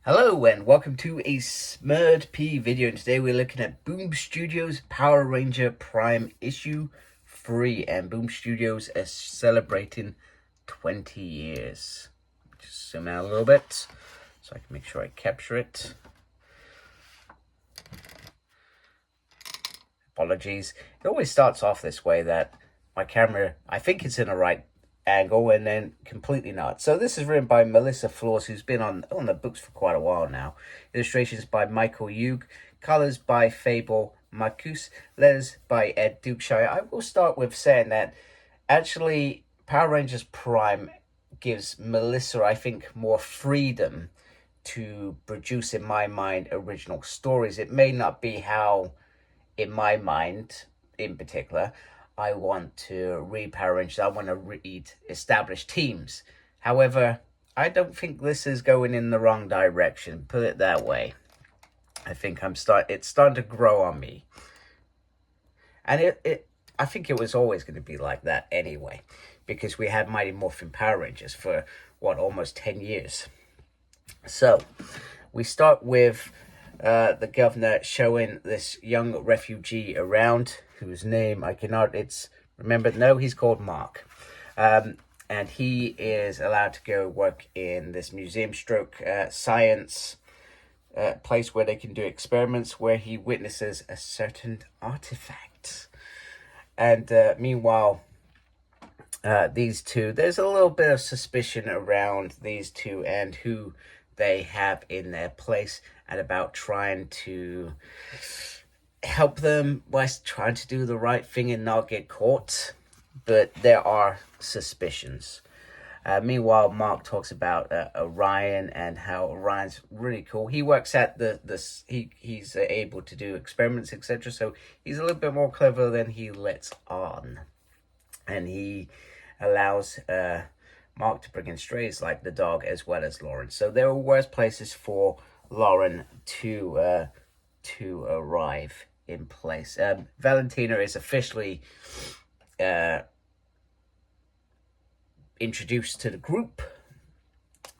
Hello and welcome to a Smurd P video, and today we're looking at Boom Studios Power Ranger Prime Issue 3, and Boom Studios is celebrating 20 years. Just zoom out a little bit so I can make sure I capture it. Apologies. It always starts off this way, that my camera, I think it's in the right angle and then completely not. So this is written by Melissa Flores, who's been on the books for quite a while now. Illustrations by Michael Hugh, colors by Fable Marcus, letters by Ed Dukeshire. I will start with saying that actually Power Rangers Prime gives Melissa, I think, more freedom to produce, in my mind, original stories. It may not be how, in my mind in particular, I want to read Power Rangers. I want to read established teams. However, I don't think this is going in the wrong direction. Put it that way. I think it's starting to grow on me. And I think it was always going to be like that anyway, because we had Mighty Morphin Power Rangers for, almost 10 years. So, we start with the governor showing this young refugee around, whose name I cannot, he's called Mark. And he is allowed to go work in this museum science place where they can do experiments, where he witnesses a certain artifact. And meanwhile, these two, there's a little bit of suspicion around these two and who they have in their place, and about trying to help them by trying to do the right thing and not get caught. But there are suspicions. Meanwhile, Mark talks about Orion and how Orion's really cool. He works at he's able to do experiments, etc. So he's a little bit more clever than he lets on. And he allows Mark to bring in strays like the dog as well as Lauren. So there are worse places for Lauren to arrive in place. Valentina is officially introduced to the group.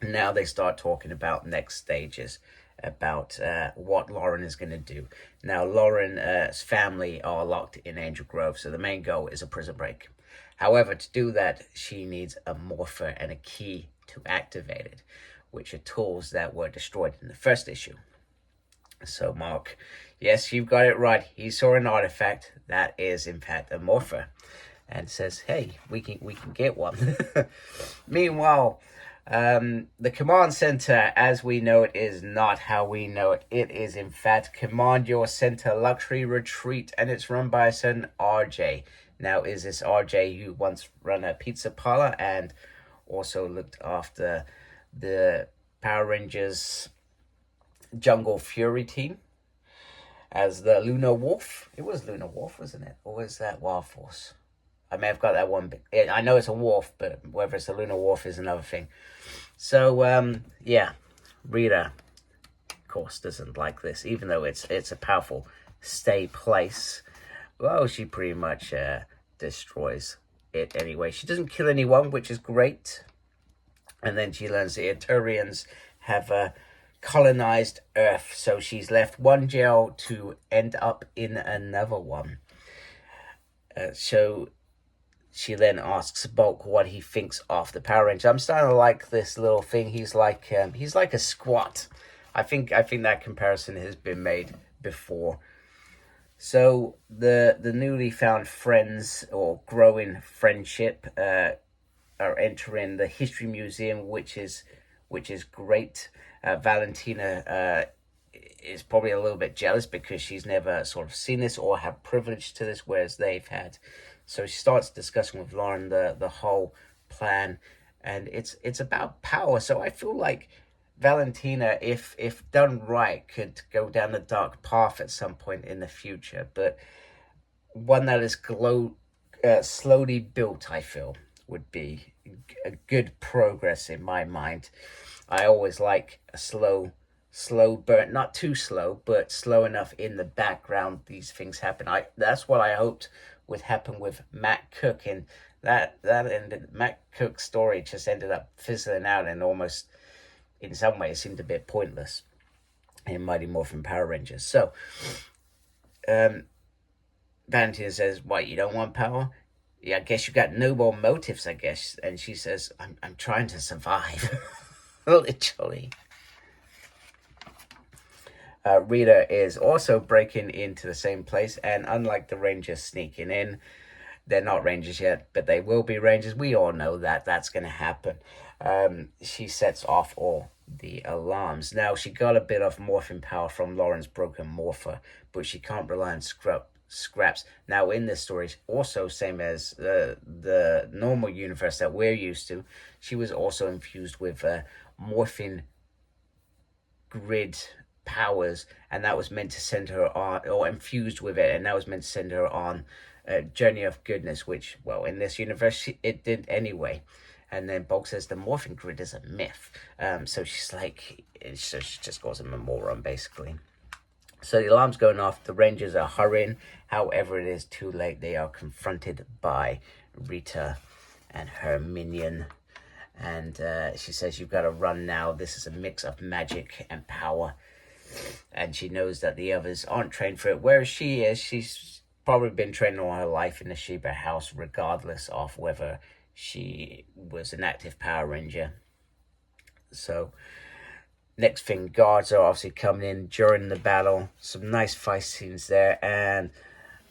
Now they start talking about next stages, about what Lauren is going to do. Now Lauren's family are locked in Angel Grove, so the main goal is a prison break. However, to do that, she needs a morpher and a key to activate it, which are tools that were destroyed in the first issue. So Mark, yes, you've got it right. He saw an artifact that is, in fact, a morpher, and says, hey, we can get one. Meanwhile, the command center, as we know it, is not how we know it. It is, in fact, Command Your Center Luxury Retreat, and it's run by a certain RJ. Now, is this RJ who once ran a pizza parlor and also looked after the Power Rangers Jungle Fury team as the Lunar Wolf? It was Lunar Wolf, wasn't it? Or was that Wild Force? I may have got that one. I know it's a wolf, but whether it's a Lunar Wolf is another thing. So, yeah, Rita, of course, doesn't like this, even though it's a powerful stay place. Well, she pretty much destroys it anyway. She doesn't kill anyone, which is great. And then she learns the Arturians have colonized Earth, so she's left one jail to end up in another one. So she then asks Bulk what he thinks of the Power Ranger. I'm starting to like this little thing. He's like a squat. I think that comparison has been made before. So the newly found friends, or growing friendship, are entering the History Museum, which is great. Valentina is probably a little bit jealous because she's never sort of seen this or had privilege to this, whereas they've had. So she starts discussing with Lauren the whole plan, and it's about power. So I feel like Valentina, if done right, could go down the dark path at some point in the future, but one that is slowly built, I feel, would be a good progress in my mind. I always like a slow burn, not too slow, but slow enough in the background these things happen. That's what I hoped would happen with Matt Cook, and that ended. Matt Cook's story just ended up fizzling out and almost in some ways seemed a bit pointless in Mighty Morphin Power Rangers. So, Valentina says, "What, you don't want power? Yeah, I guess you got noble motives, I guess." And she says, I'm trying to survive." Literally. Rita is also breaking into the same place, and unlike the Rangers sneaking in, they're not Rangers yet, but they will be Rangers. We all know that that's going to happen. She sets off all the alarms. Now, she got a bit of morphing power from Lauren's broken morpher, but she can't rely on scraps. Now, in this story, also same as the normal universe that we're used to, she was also infused with morphing grid powers, and that was meant to send her on, or infused with it, and that was meant to send her on a journey of goodness, which, well, in this universe, it did anyway. And then Bulk says the morphing grid is a myth. So she's like, so she just calls him a moron, basically. So the alarm's going off. The Rangers are hurrying. However, it is too late. They are confronted by Rita and her minion. And she says, "You've got to run now. This is a mix of magic and power." And she knows that the others aren't trained for it. Whereas she is, she's probably been trained all her life in the Sheba house, regardless of whether she was an active Power Ranger. So, next thing, guards are obviously coming in during the battle. Some nice fight scenes there. And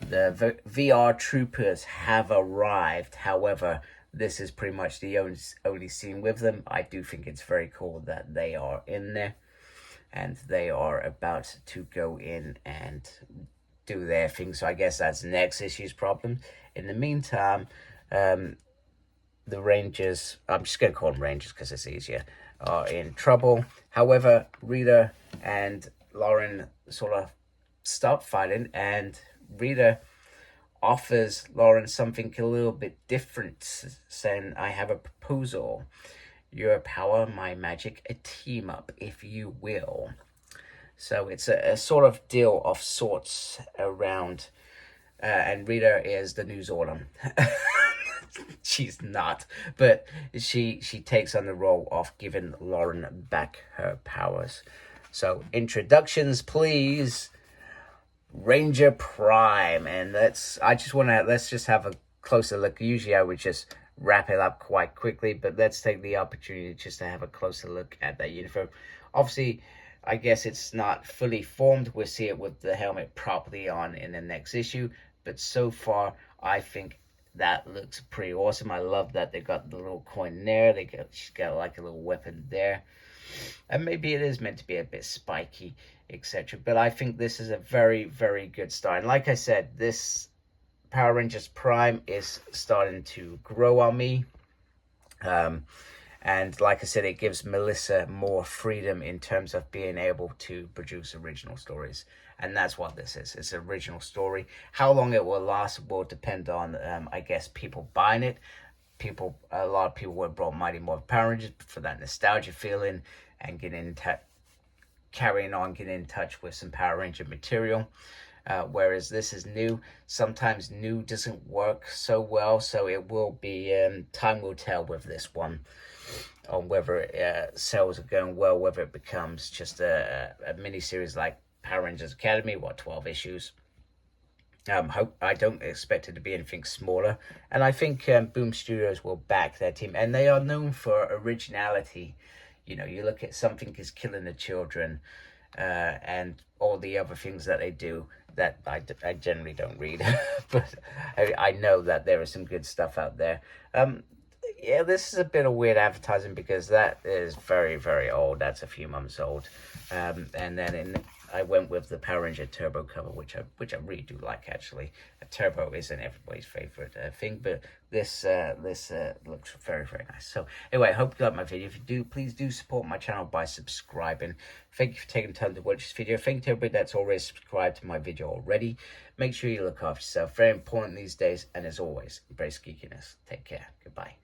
the VR troopers have arrived. However, this is pretty much the only scene with them. I do think it's very cool that they are in there. And they are about to go in and do their thing. So I guess that's next issue's problem. In the meantime, the Rangers, I'm just going to call them Rangers because it's easier, are in trouble. However, Rita and Lauren sort of stop fighting, and Rita offers Lauren something a little bit different, saying, "I have a proposal. Your power, my magic, a team up, if you will." So it's a sort of deal of sorts around, and Rita is the news autumn. She's not, but she takes on the role of giving Lauren back her powers. So introductions, please. Ranger Prime, and let's just have a closer look. Usually I would just wrap it up quite quickly, but let's take the opportunity just to have a closer look at that uniform. Obviously, I guess it's not fully formed. We'll see it with the helmet properly on in the next issue, but so far I think that looks pretty awesome. I love that they got the little coin there. She's got like a little weapon there, and maybe it is meant to be a bit spiky, etc. But I think this is a very, very good start. And like I said, this Power Rangers Prime is starting to grow on me. And like I said, it gives Melissa more freedom in terms of being able to produce original stories. And that's what this is. It's an original story. How long it will last will depend on, I guess, people buying it. A lot of people would brought Mighty Morphin Power Rangers for that nostalgia feeling and getting in touch with some Power Ranger material. Whereas this is new. Sometimes new doesn't work so well, so it will be, time will tell with this one on whether sales are going well, whether it becomes just a mini-series like Power Rangers Academy, 12 issues. I don't expect it to be anything smaller, and I think Boom Studios will back their team, and they are known for originality. You know, you look at Something is Killing the Children, and all the other things that they do that I generally don't read, but I know that there is some good stuff out there. Yeah, this is a bit of weird advertising because that is very, very old. That's a few months old. And then I went with the Power Ranger Turbo cover, which I really do like, actually. A Turbo isn't everybody's favorite thing, but this looks very, very nice. So anyway, I hope you liked my video. If you do, please do support my channel by subscribing. Thank you for taking time to watch this video. Thank you to everybody that's already subscribed to my video already. Make sure you look after yourself. Very important these days. And as always, embrace geekiness. Take care. Goodbye.